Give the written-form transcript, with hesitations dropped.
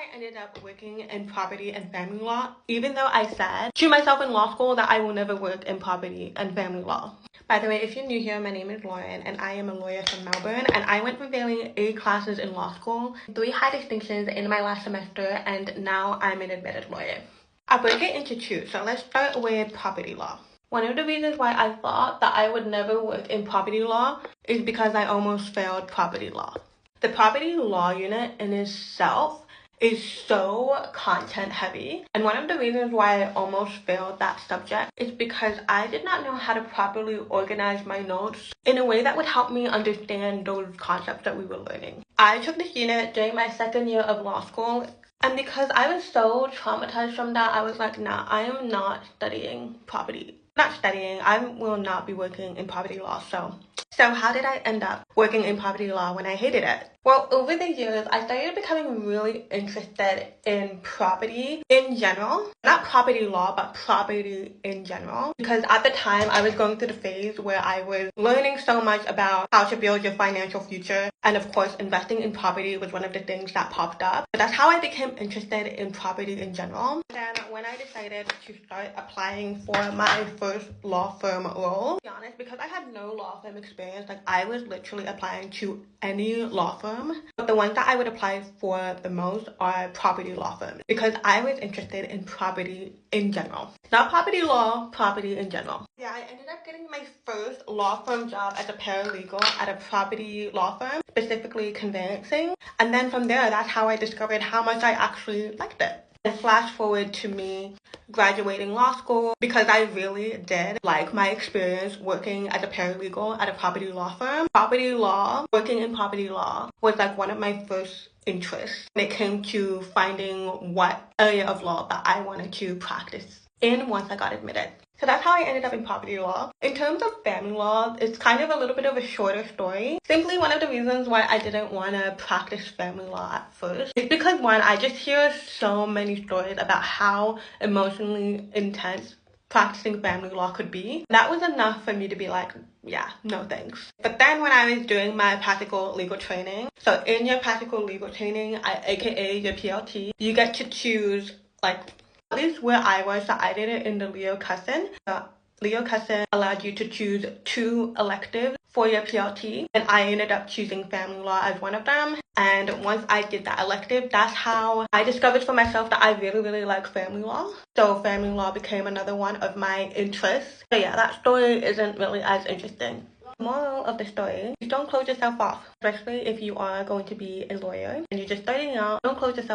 I ended up working in property and family law, even though I said to myself in law school that I will never work in property and family law. By the way, if you're new here, my name is Lauren and I am a lawyer from Melbourne, and I went from failing 8 classes in law school, 3 high distinctions in my last semester, and now I'm an admitted lawyer. I break it into 2, so let's start with property law. One of the reasons why I thought that I would never work in property law is because I almost failed property law. The property law unit in itself is so content heavy, and one of the reasons why I almost failed that subject is because I did not know how to properly organize my notes in a way that would help me understand those concepts that we were learning. I took this unit during my second year of law school, and because I was so traumatized from that, I was like, nah, I am not studying property. Not studying, I will not be working in property law. So how did I end up working in property law when I hated it? Well, over the years, I started becoming really interested in property in general. Not property law, but property in general. Because at the time, I was going through the phase where I was learning so much about how to build your financial future. And of course, investing in property was one of the things that popped up. But that's how I became interested in property in general. Then when I decided to start applying for my first law firm role, to be honest, because I had no law firm experience, like I was literally applying to any law firm. But the ones that I would apply for the most are property law firms because I was interested in property in general. Not property law, property in general. Yeah, I ended up getting my first law firm job as a paralegal at a property law firm, specifically conveyancing. And then from there, that's how I discovered how much I actually liked it. And flash forward to me graduating law school, because I really did like my experience working as a paralegal at a property law firm. Property law, working in property law was like one of my first interests when it came to finding what area of law that I wanted to practice in once I got admitted. So that's how I ended up in property law. In terms of family law, it's kind of a little bit of a shorter story. Simply one of the reasons why I didn't want to practice family law at first is because, one, I just hear so many stories about how emotionally intense practicing family law could be. That was enough for me to be like, yeah, no thanks. But then when I was doing my practical legal training, so in your practical legal training, aka your PLT, you get to choose, like, at least where I was, so I did it in the Leo Cusson. Leo Cusson allowed you to choose 2 electives for your PLT, and I ended up choosing family law as one of them. And once I did that elective, that's how I discovered for myself that I really, really like family law. So family law became another one of my interests. So yeah, that story isn't really as interesting. Moral of the story, you don't close yourself off, especially if you are going to be a lawyer and you're just starting out. Don't close yourself